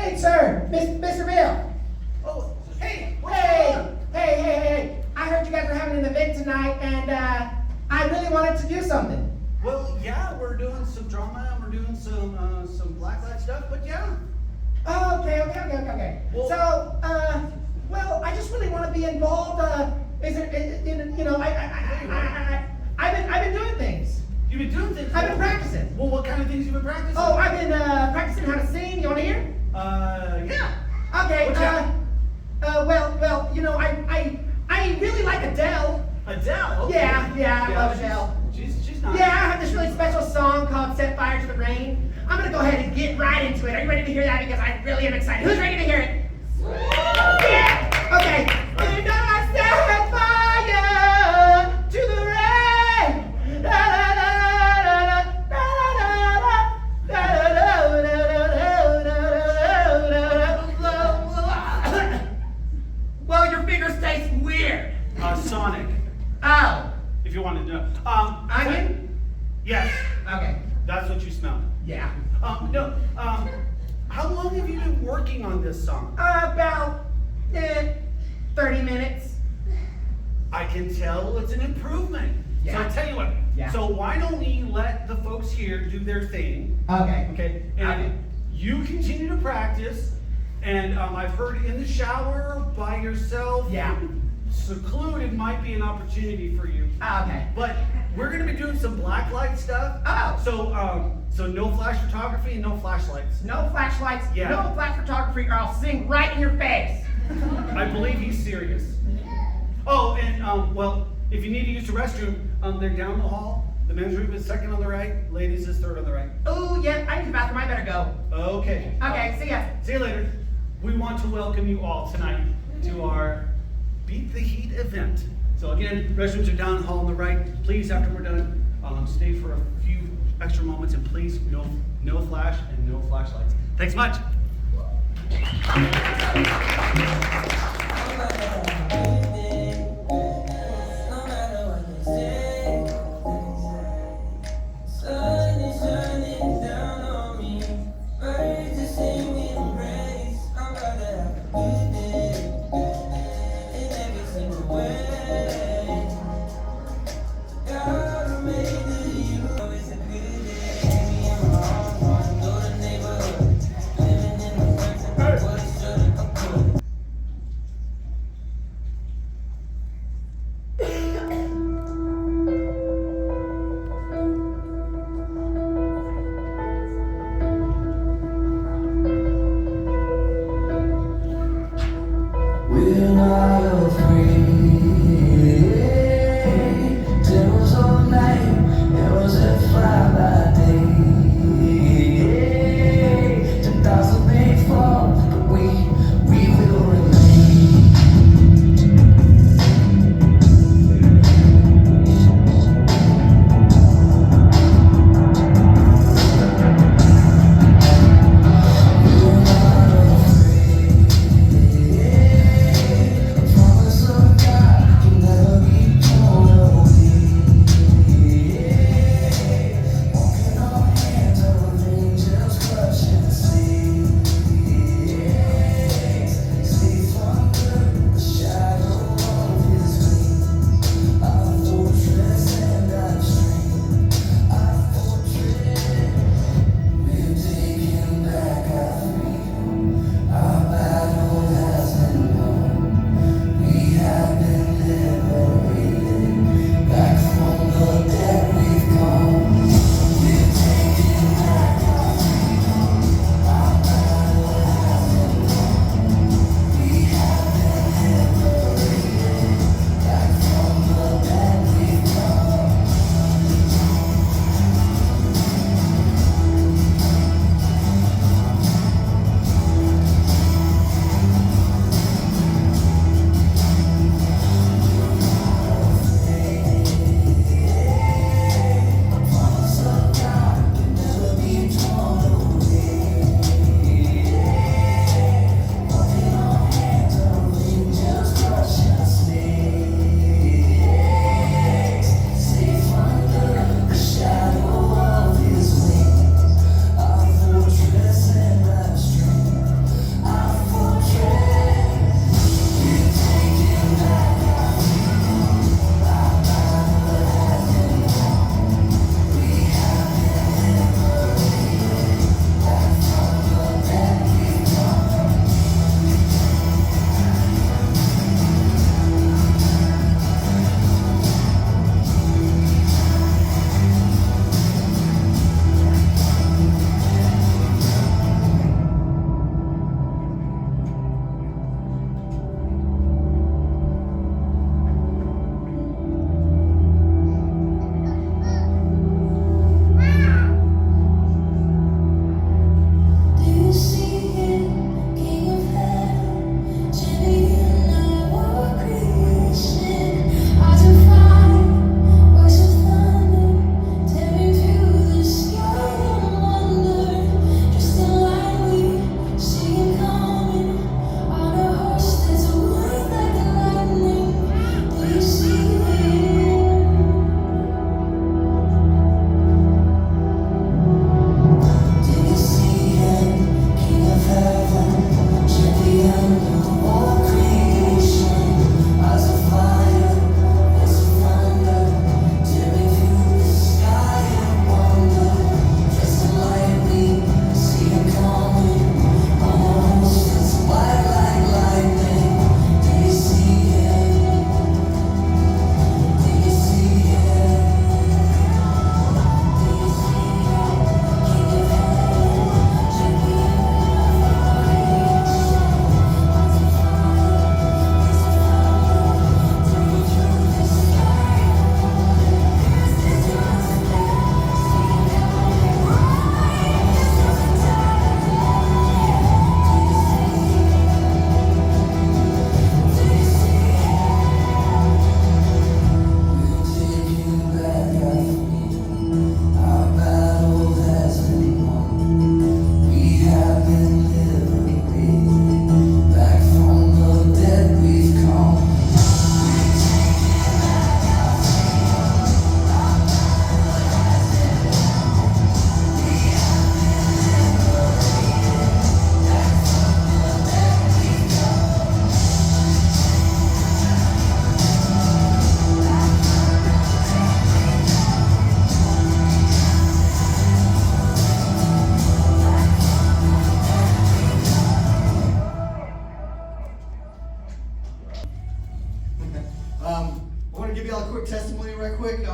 Hey, sir, Mr. Bill. Oh, hey, what's going on? Hey. I heard you guys were having an event tonight, and I really wanted to do something. Well, yeah, we're doing some drama and we're doing some blacklight stuff, but yeah. Oh, okay. Well- So, well, I just really want to be involved. I've been doing things. You've been doing things. I've been practicing. Well, what kind of things you've been practicing? Oh, I've been practicing how to sing. You want to hear? Yeah. Okay. What's that? I really like Adele. Adele? Okay. Yeah, I love Adele. She's not. Yeah, I have this really special song called Set Fire to the Rain. I'm gonna go ahead and get right into it. Are you ready to hear that? Because I really am excited. Who's ready to hear it? Yeah! Okay. And I set fire to the rain. Da, da, da, da, da, da, da, da, da. Well, your fingers taste weird. Sonic, Oh. if you wanted to know. Onion? Yes, Okay. that's what you smelled. Yeah. How long have you been working on this song? About 30 minutes. I can tell it's an improvement. So Yeah. I tell you what. Yeah. So why don't we let the folks here do their thing? Okay. Okay. And Okay. you continue to practice. And I've heard in the shower by yourself. Yeah. Secluded might be an opportunity for you. Okay. But we're gonna be doing some blacklight stuff. Oh. So no flash photography and no flashlights. No flashlights, Yeah. no flash photography, or I'll sing right in your face. I believe he's serious. Oh, and well, if you need to use the restroom, they're down the hall. The men's room is second on the right, ladies is third on the right. Oh, yeah, I need the bathroom. I better go. Okay. Okay, see ya. See you later. We want to welcome you all tonight to our Beat the Heat event. So again, restrooms are down the hall on the right. Please, after we're done, stay for a few extra moments, and please, no flash and no flashlights. Thanks much. We're not afraid. There was all night, there was a fly by day. 10,000 may fall, but we will remain. We're not afraid. Promise of God can never be torn away. Walking on hands of angels, crushing the sea.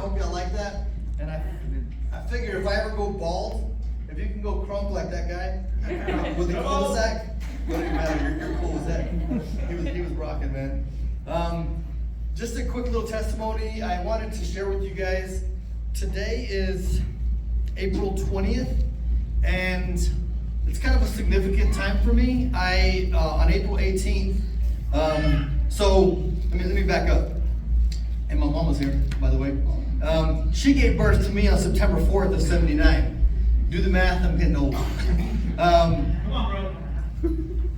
hope y'all like that. And I figure if I ever go bald, if you can go crunk like that guy with the cul-de-sac, what do you matter? You're cool as that. He was rocking, man. Just a quick little testimony I wanted to share with you guys. Today is April 20th, and it's kind of a significant time for me. On April 18th, so let me back up. And my mom was here, by the way. She gave birth to me on September 4th of 79. Do the math, I'm getting old. Come on, bro.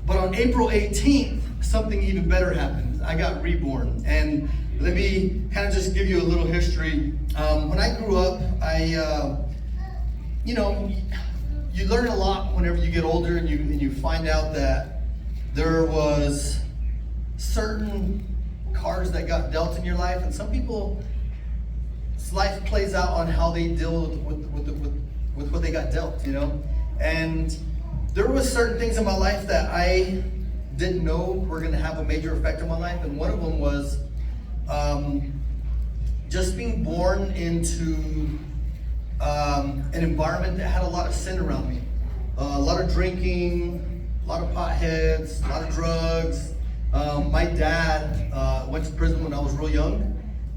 But on April 18th, something even better happened. I got reborn. And let me kind of just give you a little history. When I grew up, you learn a lot whenever you get older, and you find out that there was certain cards that got dealt in your life, and some people's life plays out on how they deal with what they got dealt, And there was certain things in my life that I didn't know were going to have a major effect on my life, and one of them was just being born into an environment that had a lot of sin around me, a lot of drinking, a lot of potheads, a lot of drugs. My dad went to prison when I was real young.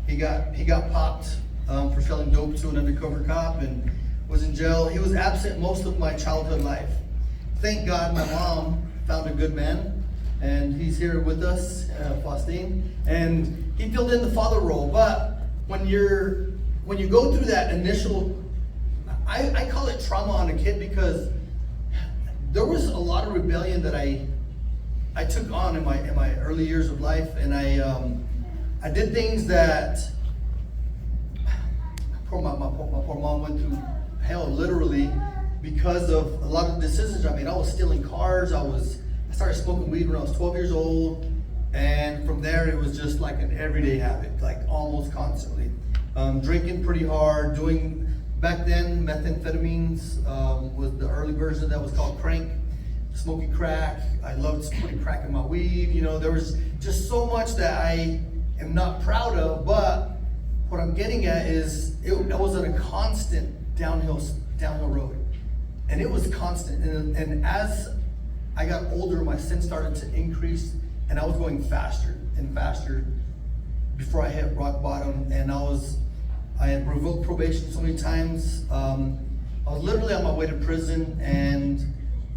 He got popped for selling dope to an undercover cop and was in jail. He was absent most of my childhood life. Thank God my mom found a good man, and he's here with us, Faustine, and he filled in the father role. But when you go through that initial, I call it trauma on a kid, because there was a lot of rebellion that I took on in my early years of life, and I did things that my poor mom went through hell, literally, because of a lot of decisions I made. I was stealing cars. I started smoking weed when I was 12 years old, and from there it was just like an everyday habit, like almost constantly. Drinking pretty hard, doing, back then, methamphetamines was the early version that was called crank. Smoking crack. I loved putting crack in my weed. There was just so much that I am not proud of, but what I'm getting at is it was a constant downhill road. And it was constant. And as I got older, my sin started to increase, and I was going faster and faster before I hit rock bottom. And I had revoked probation so many times. I was literally on my way to prison, and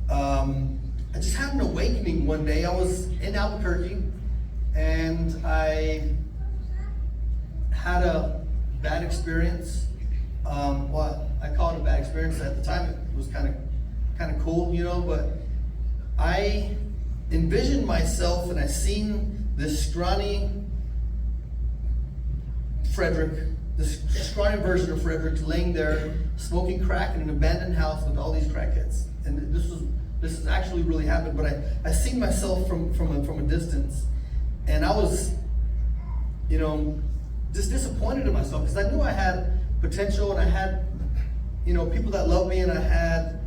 I just had an awakening one day. I was in Albuquerque, and I had a bad experience. I call it a bad experience. At the time, it was kind of cool, but I envisioned myself, and I seen this scrawny version of Frederick laying there smoking crack in an abandoned house with all these crackheads. And this has actually really happened, but I seen myself from a distance, and I was, just disappointed in myself, because I knew I had potential, and I had, people that loved me, and I had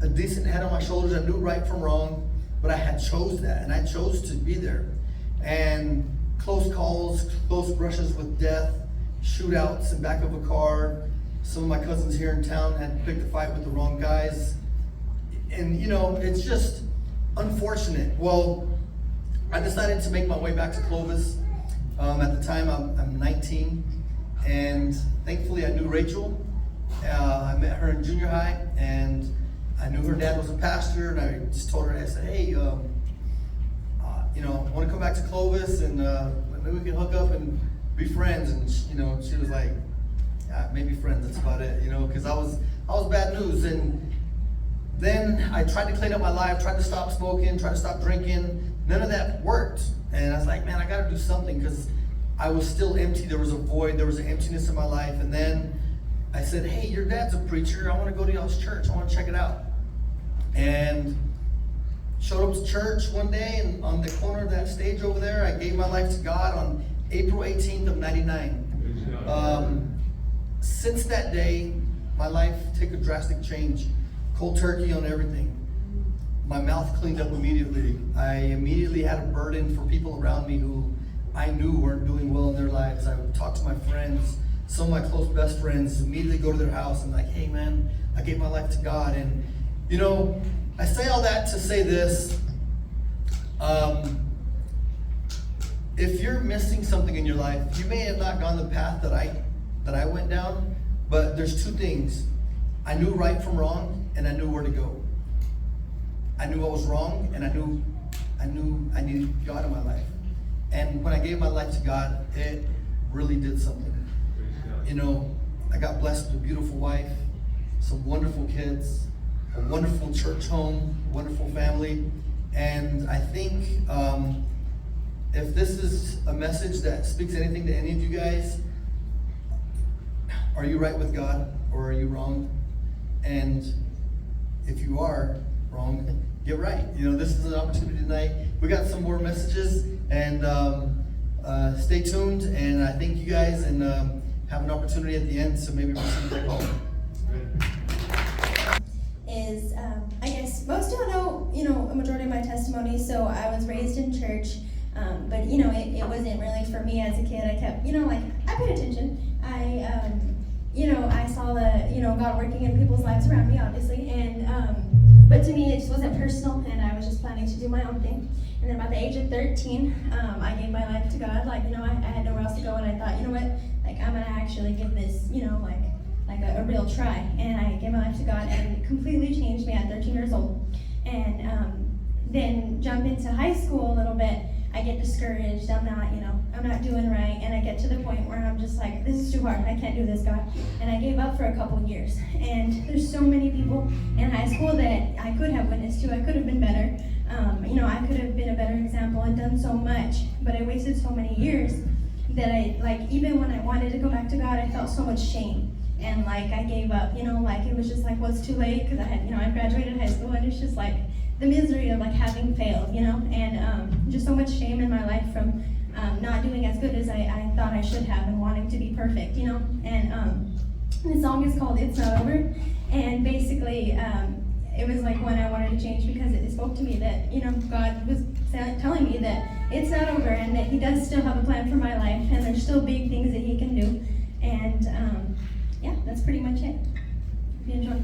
a decent head on my shoulders. I knew right from wrong, but I had chose that, and I chose to be there. And close calls, close brushes with death, shootouts in back of a car. Some of my cousins here in town had picked a fight with the wrong guys. And it's just unfortunate. Well, I decided to make my way back to Clovis. At the time, I'm 19, and thankfully I knew Rachel. I met her in junior high, and I knew her dad was a pastor, and I just told her, I said, hey, I want to come back to Clovis, and maybe we can hook up and be friends. And she was like, yeah, maybe friends, that's about it, because I was bad news. And then I tried to clean up my life, tried to stop smoking, tried to stop drinking. None of that worked. And I was like, man, I got to do something, because I was still empty. There was a void. There was an emptiness in my life. And then I said, hey, your dad's a preacher. I want to go to y'all's church. I want to check it out. And showed up to church one day, and on the corner of that stage over there, I gave my life to God on April 18th of 99. Since that day, my life took a drastic change. Cold turkey on everything. My mouth cleaned up immediately. I immediately had a burden for people around me who I knew weren't doing well in their lives. I would talk to my friends, some of my close best friends immediately go to their house and like, hey man, I gave my life to God. And you know, I say all that to say this. If you're missing something in your life, you may have not gone the path that I went down, but there's two things. I knew right from wrong, and I knew where to go. I knew I was wrong, and I knew I needed God in my life. And when I gave my life to God, it really did something. You know, I got blessed with a beautiful wife, some wonderful kids, a wonderful church home, a wonderful family. And I think if this is a message that speaks anything to any of you guys, are you right with God or are you wrong? And if you are wrong, get right. You know, this is an opportunity tonight. We got some more messages, and stay tuned. And I thank you guys, and have an opportunity at the end, so maybe we'll see you back home. Is I guess most don't know, you know, a majority of my testimony. So I was raised in church, but you know, it wasn't really for me as a kid. I kept, you know, like I paid attention. You know, I saw the, you know, God working in people's lives around me, obviously, and but to me it just wasn't personal, and I was just planning to do my own thing. And then about the age of 13, I gave my life to God. Like, you know, I had nowhere else to go, and I thought, you know what, like I'm gonna actually give this, you know, like a real try. And I gave my life to God, and it completely changed me at 13 years old. And then jump into high school a little bit. I get discouraged. I'm not doing right, and I get to the point where I'm just like, this is too hard. I can't do this, God. And I gave up for a couple years. And there's so many people in high school that I could have witnessed to. I could have been better. You know, I could have been a better example and done so much, but I wasted so many years that even when I wanted to go back to God, I felt so much shame. And like I gave up, you know, like it was just like, well, it's too late, because I graduated high school, and it's just like the misery of like having failed, you know, and just so much shame in my life from not doing as good as I thought I should have, and wanting to be perfect, you know. And the song is called "It's Not Over," and basically it was like when I wanted to change, because it spoke to me that, you know, God was telling me that it's not over, and that He does still have a plan for my life, and there's still big things that He can do. And yeah, that's pretty much it. Hope you enjoy.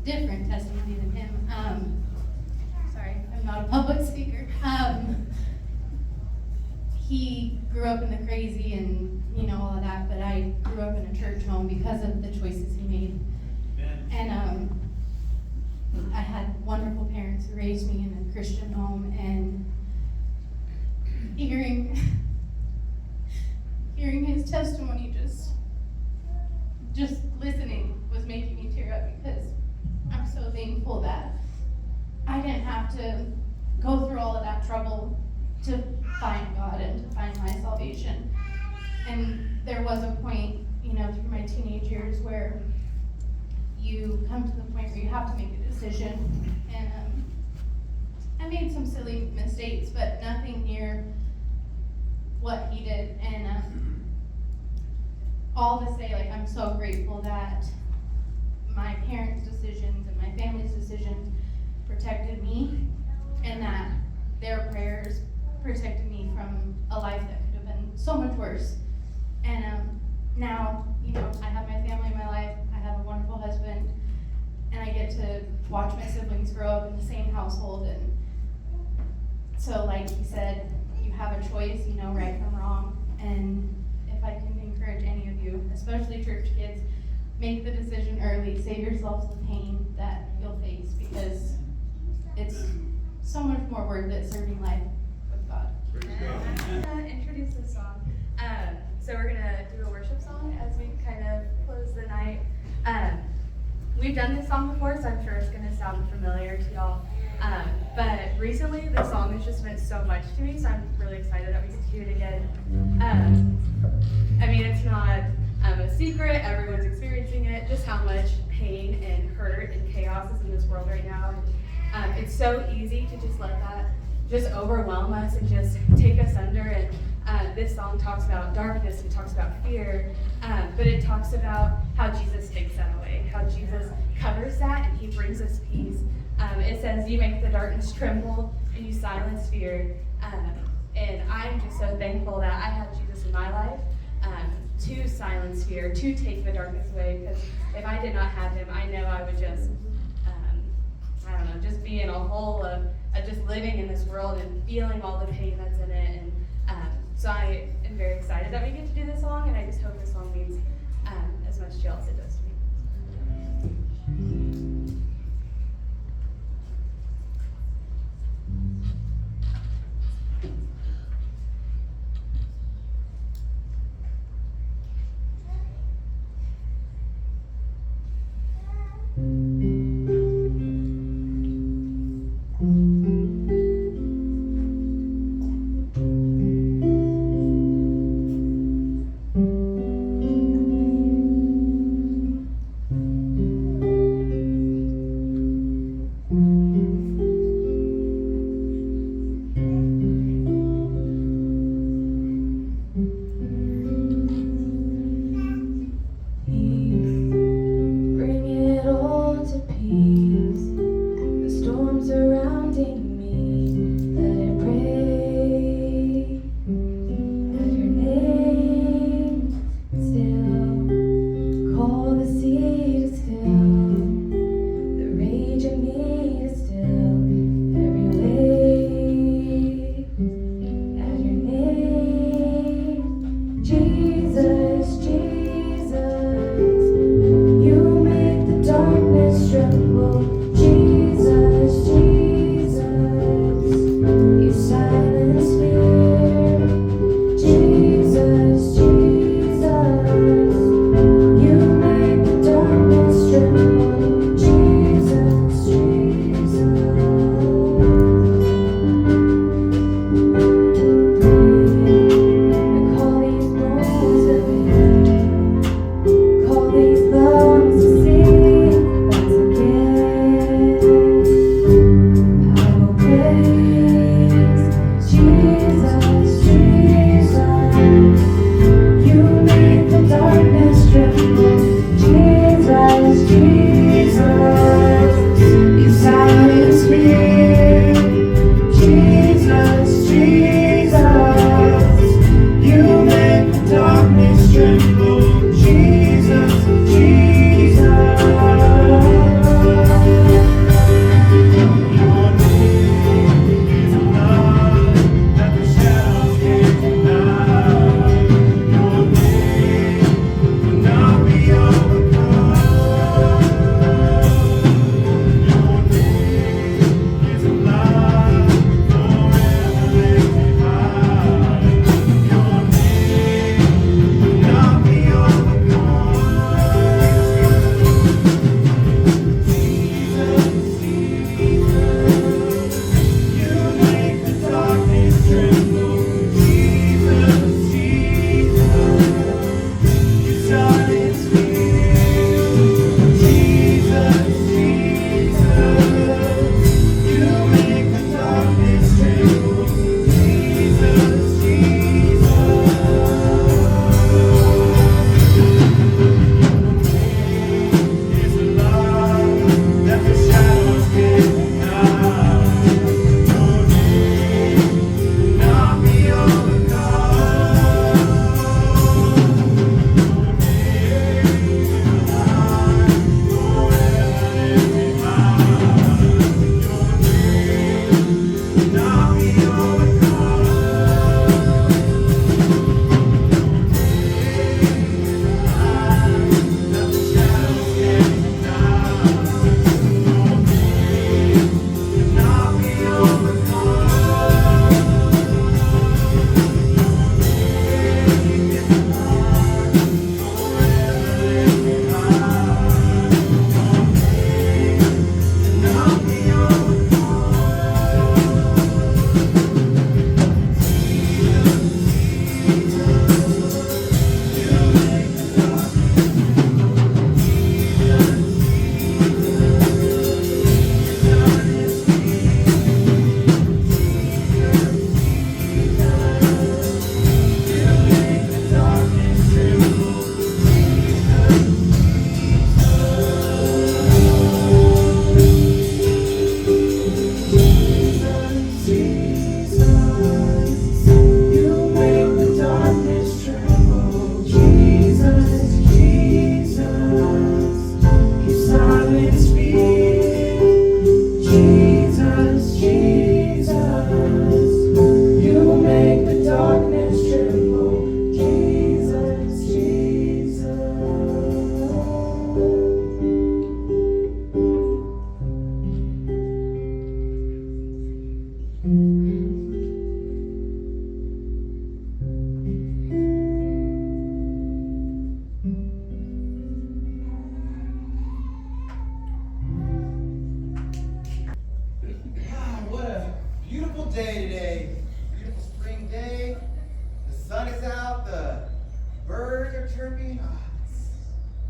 different testimony than him. Sorry, I'm not a public speaker. He grew up in the crazy and, all of that, but I grew up in a church home because of the choices he made. And I had wonderful parents who raised me in a Christian home, and hearing his testimony, just listening was making me tear up, because I'm so thankful that I didn't have to go through all of that trouble to find God and to find my salvation. And there was a point, through my teenage years where you come to the point where you have to make a decision. And I made some silly mistakes, but nothing near what he did. And all to say, I'm so grateful that my parents' decisions and my family's decisions protected me, and that their prayers protected me from a life that could have been so much worse. And now, I have my family in my life, I have a wonderful husband, and I get to watch my siblings grow up in the same household. And so, like he said, you have a choice, right from wrong. And if I can encourage any of you, especially church kids, make the decision early, save yourselves the pain that you'll face, because it's so much more worth it serving life with God. I'm gonna introduce this song. So we're gonna do a worship song as we kind of close the night. We've done this song before, so I'm sure it's gonna sound familiar to y'all. But recently, the song has just meant so much to me, so I'm really excited that we get to do it again. It's not a secret, everyone's experiencing it, just how much pain and hurt and chaos is in this world right now. It's so easy to just let that just overwhelm us and just take us under. And this song talks about darkness, it talks about fear, but it talks about how Jesus takes that away, how Jesus covers that and he brings us peace. It says, you make the darkness tremble and you silence fear. And I'm just so thankful that I have Jesus in my life to silence fear, to take the darkness away, because if I did not have him, I know I would just, just be in a hole of just living in this world and feeling all the pain that's in it. And so I am very excited that we get to do this song, and I just hope this song means as much to y'all as it does to me.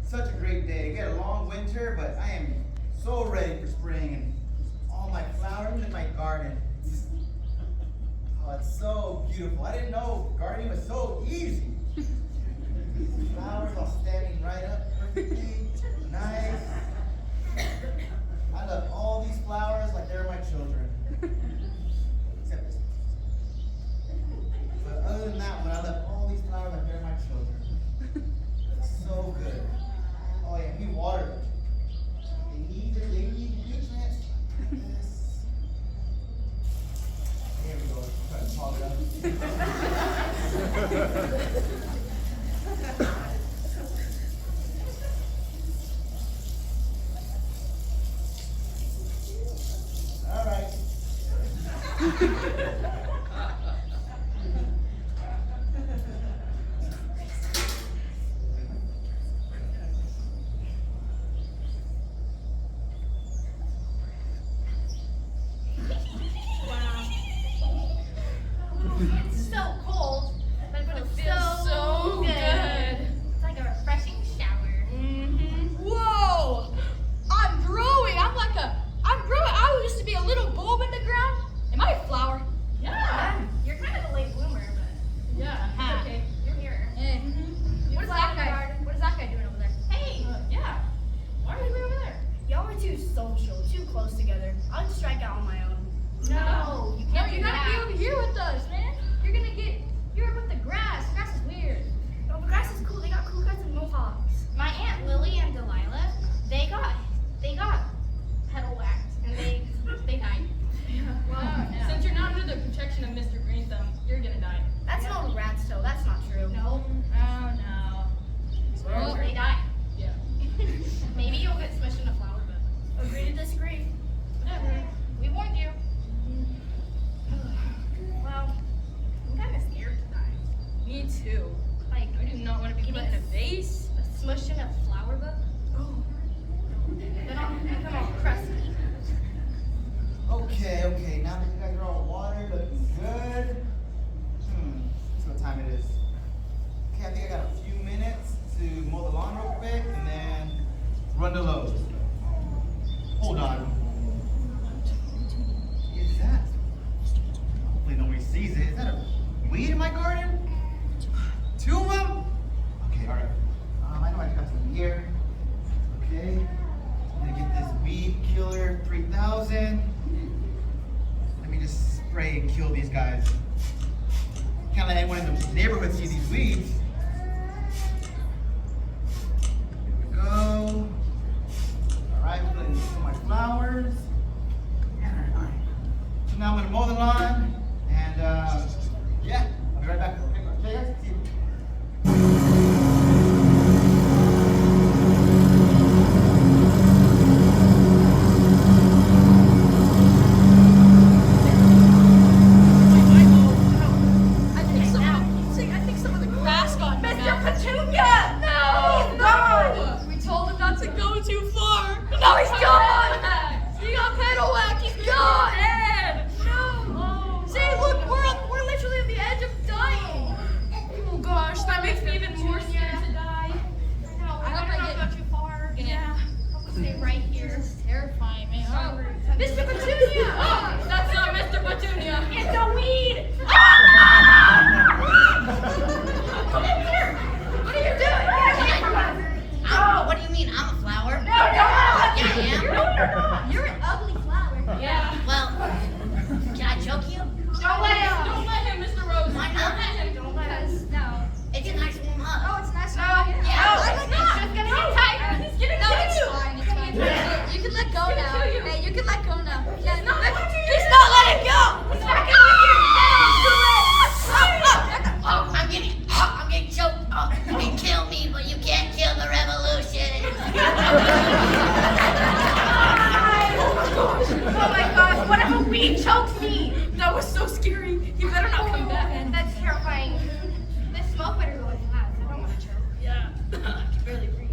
such a great day. We had a long winter, but I am so ready for spring and all my flowers in my garden. Oh, it's so beautiful. I didn't know gardening was so easy. These flowers all standing right up perfectly, nice. I love all these flowers like they're my children. Except this one. But other than that one, I love all these flowers like they're my children. It's so good. Oh yeah, we water them. They need nutrients like this. There we go. Try to pop it up. All right. It's so cold, but it feels so good. It's like a refreshing shower. Whoa! I'm growing. I'm growing. I used to be a little bulb in the ground. Am I a flower? Yeah. You're kind of a late bloomer, but Yeah. it's okay. You're here. What is that guy? What is that guy doing over there? Hey, Yeah. Why are you over there? Y'all are too social, too close together. I'll just strike out on my own. no, you can't You do gotta be that. over here with us, man. You're with the grass. The grass is weird. No, the grass is cool. They got cool cuts and mohawks. My Aunt Lily and Delilah, they got petal waxed and they died. Well, since you're not under the protection of Mr. Green Thumb, you're gonna die. That's an old rat's tail. That's not true. No, Oh no. Well, they died. yeah. Maybe you'll get smushed in a flower, but Agree to disagree. whatever. We warned you. Well, I'm kind of scared to die. Me too. Like, I do not want to be put in a vase. smushed in a flower book. Oh. Then I'll become all crusty. Okay, now that you guys are all watered, looking good. Let's see what time it is. Okay, I think I got a few minutes to mow the lawn real quick and then run to Lowe's. Hold on. What is that? Hopefully nobody sees it. Is that a weed in my garden? 2 of them? Okay, alright. I know I got some here. Okay. I'm gonna get this weed killer 3000. Let me just spray and kill these guys. Can't let anyone in the neighborhood see these weeds. Here we go. Alright, putting my flowers. Alright. So now I'm gonna mow the lawn and yeah, I'll be right back. Okay, guys, see you. I think some of the grass got Mr. Petunia! No! He's gone! We told him not to go too far. No, he's gone! He got petal whack, he's gone! Ed! No! See, look, we're literally at the edge of dying. Oh gosh, that makes me even more scared to die. No, I hope better I not get- go too far. Yeah. Hope we stay right here. This is terrifying, man. Mr. Petunia! That's not Mr. Petunia! It's a weed! Come in here! What are you doing? Oh, what do you mean? I'm a flower. No, don't Yeah, I am. You're an ugly flower. Yeah. Well, can I choke you? Don't let him. Don't let him, Mr. Rose. Why not? Don't let him. No. It's a nice warm hug. Oh, it's nice. No. Yeah. Yeah. No, I it's like not. that. It's gonna get tighter. He's gonna No, kill it's you. fine. It's fine. Yeah. You can let go He's gonna now. kill you. Hey, you can let go now. He's not letting you. He's not letting go. He's not gonna let you. Oh, I'm getting choked. Oh, you can kill me, but you can't kill the revolution. Oh my gosh, what if a weed chokes me? That was so scary. You better not come back. That's terrifying. This smoke better go fast. I don't want to choke. Yeah. I can barely breathe.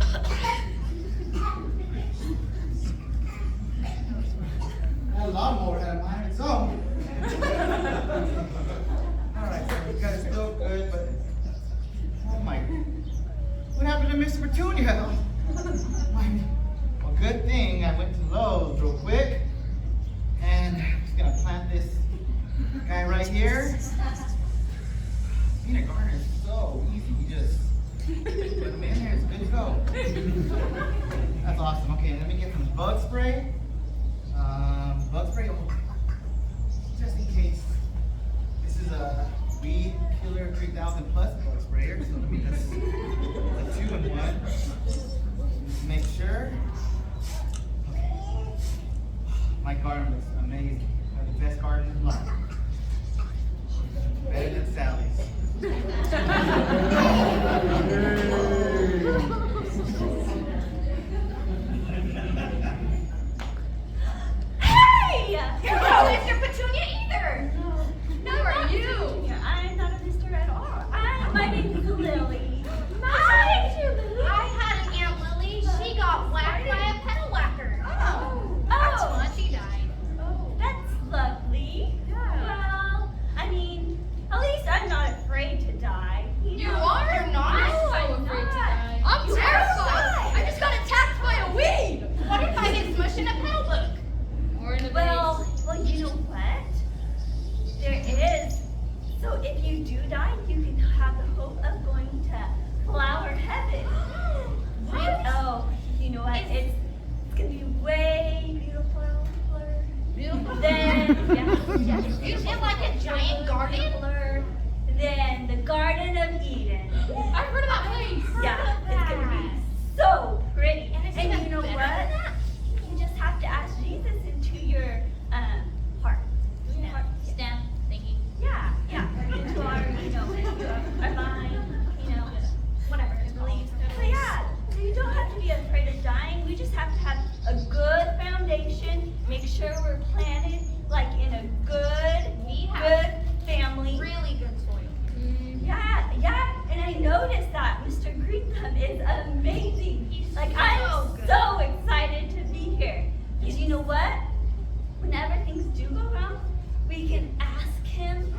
That lawnmower had a mind of its own. Alright, so you guys still good, but oh my, what happened to Mr. Petunia? Well, good thing I went to Lowe's real quick. And I'm just gonna plant this guy right here. Being a gardener is so easy. You just put him in there, it's good to go. That's awesome. Okay, let me get some bug spray. Bug spray, just in case. This is a Weed Killer 3000 Plus bug sprayer, so let me just a 2-in-1. Just make sure. Okay. My garden looks amazing. I have the best garden in life. Better than Sally's. Hey! You're not Mr. Petunia either! No, Who are not you? Petunia. I'm not a Mr. at all. My name's Lily. Hi. Nice to meet you, Lily. I had an Aunt Lily. She got whacked by a pedal whacker. Oh. That's why she died. That's lovely. Well, I mean, at least I'm not afraid to die. You are? You're not? No, I'm so I'm afraid to not. die. I'm You terrified. are. I just got attacked by a weed. What if I get smushed in a pedal book? Or in a Well, you know what? There is. So if you do die, you can have the hope of going to flower heaven. Oh, you know what? It's gonna be way beautifuler. Beautiful. Yes. You feel like a giant garden? Beautifuler than the Garden of Eden. I've heard of that place. Yeah, it's gonna be so pretty. And And it's you know better what? than that. You just have to ask Jesus into your heart. Stem thingy. Yeah. Into our, our mind, whatever, beliefs. So yeah, so you don't have to be afraid of dying. We just have to have a good foundation. Make sure we're planted like in a good family. Really good soil. Yeah, and I noticed that Mr. Greenthumb is amazing. He's Like, so I'm good. so excited to be here. Because you know what? Whenever things do go wrong, we can ask him,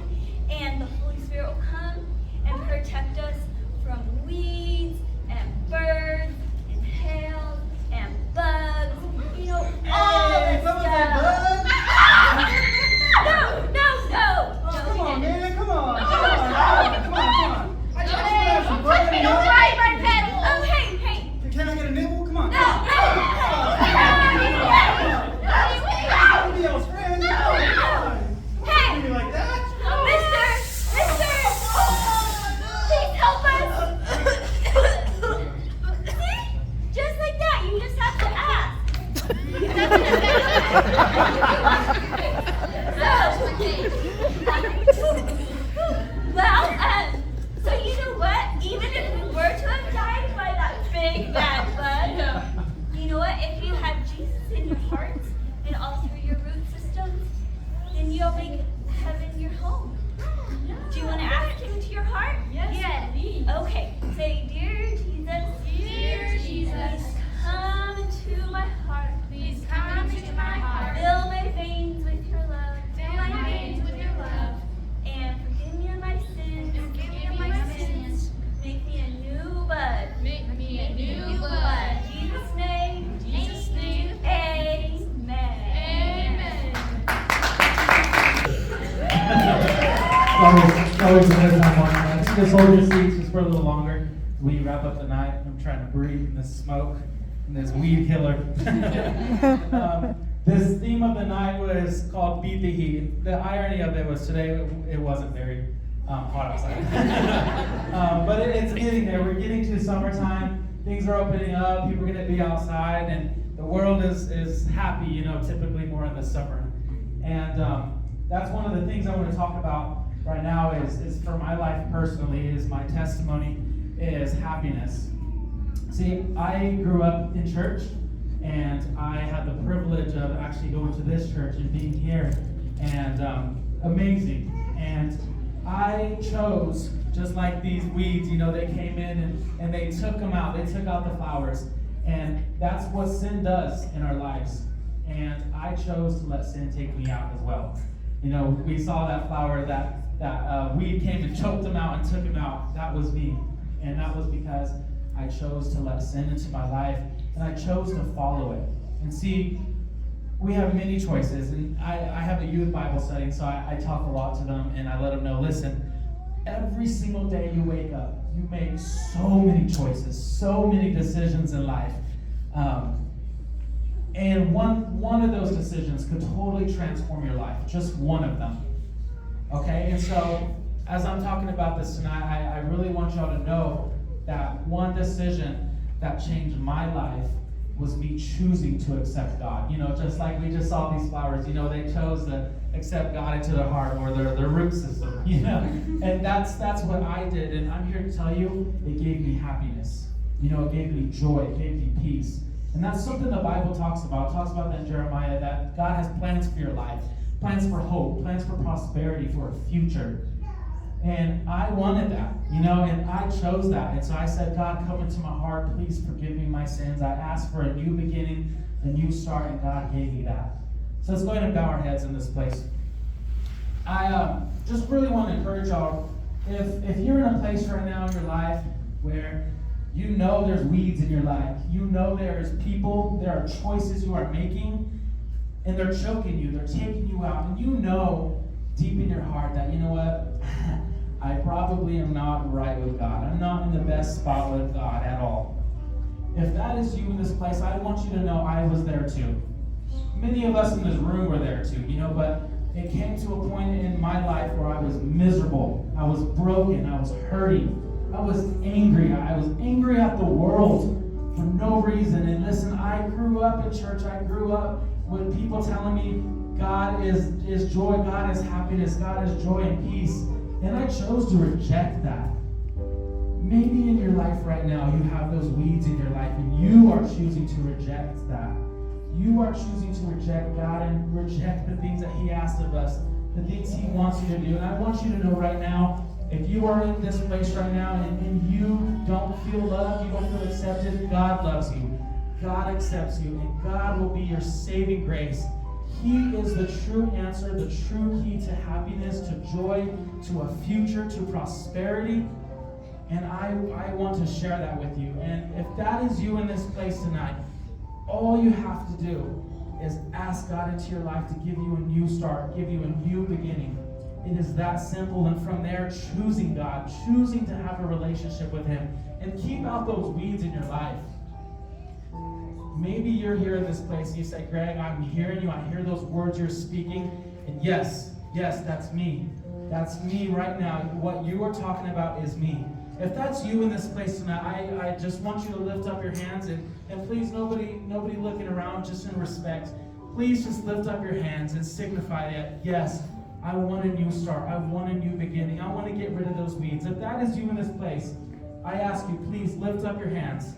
and the Holy Spirit will come and protect us from weeds and birds and hail and bugs. All Hey, this what was that, stuff. bug? No. Oh, come on, man, come on. Come on. I just want to have some fun. Don't ride my pedal. Oh, hey. Can I get a nibble? Come on. No. Somebody else, friend. Hey. You like that? Mister, please help us. See? Just like that, you just have to ask. So you know what? Even if we were to have died by that big bad bug, you know what? If you have Jesus in your heart and all through your root systems, then you'll make heaven your home. Do you want to ask him into your heart? Yes, please. Okay. Say, dear Jesus. Dear Jesus. Please come into my heart. Please come into my heart. Fill my veins with your love. Fill my veins with your love. And forgive me of my sins. Forgive me of my sins. Make me a new bud. Make me a new In bud. Jesus' name. In Jesus' name. Amen. Amen. Always a good time watching that. Just hold your seats just for a little longer. We wrap up the night. I'm trying to breathe in this smoke and this weed killer. This theme of the night was called Beat the Heat. The irony of it was today it wasn't very hot outside. But it's getting there. We're getting to summertime. Things are opening up. People are going to be outside. And the world is happy, typically more in the summer. And that's one of the things I want to talk about right now is for my life personally, is my testimony is happiness. See, I grew up in church, and I had the privilege of actually going to this church and being here, and amazing. And I chose, just like these weeds, they came in and they took them out. They took out the flowers. And that's what sin does in our lives. And I chose to let sin take me out as well. We saw that flower, that weed came and choked them out and took them out. That was me. And that was because I I chose to let sin into my life, and I chose to follow it. And see, we have many choices, and I have a youth Bible study, so I talk a lot to them, and I let them know, listen, every single day you wake up, you make so many choices, so many decisions in life. And one of those decisions could totally transform your life, just one of them. Okay, and so as I'm talking about this tonight, I really want y'all to know that one decision that changed my life was me choosing to accept God. You know, just like we just saw these flowers, you know, they chose to accept God into their heart or their root system, you know. And that's what I did, and I'm here to tell you, it gave me happiness. You know, it gave me joy, it gave me peace. And that's something the Bible talks about. It talks about that in Jeremiah, that God has plans for your life, plans for hope, plans for prosperity, for a future. And I wanted that, you know, and I chose that. And so I said, God, come into my heart. Please forgive me my sins. I asked for a new beginning, a new start, and God gave me that. So let's go ahead and bow our heads in this place. I just really want to encourage y'all, if you're in a place right now in your life where you know there's weeds in your life, you know there's people, there are choices you are making, and they're choking you, they're taking you out, and you know deep in your heart that, you know what, I probably am not right with God. I'm not in the best spot with God at all. If that is you in this place, I want you to know I was there too. Many of us in this room were there too, you know, but it came to a point in my life where I was miserable. I was broken. I was hurting. I was angry. I was angry at the world for no reason. And listen, I grew up in church. I grew up with people telling me God is joy, God is happiness, God is joy and peace. And I chose to reject that. Maybe in your life right now, you have those weeds in your life and you are choosing to reject that. You are choosing to reject God and reject the things that He asks of us, the things He wants you to do. And I want you to know right now, if you are in this place right now and you don't feel loved, you don't feel accepted, God loves you. God accepts you, and God will be your saving grace. He is the true answer, the true key to happiness, to joy, to a future, to prosperity. And I want to share that with you. And if that is you in this place tonight, all you have to do is ask God into your life to give you a new start, give you a new beginning. It is that simple. And from there, choosing God, choosing to have a relationship with Him, and keep out those weeds in your life. Maybe you're here in this place and you say, Greg, I'm hearing you. I hear those words you're speaking. And yes, that's me. That's me right now. What you are talking about is me. If that's you in this place tonight, I just want you to lift up your hands. And please, nobody looking around, just in respect, please just lift up your hands and signify that, yes, I want a new start. I want a new beginning. I want to get rid of those weeds. If that is you in this place, I ask you, please lift up your hands.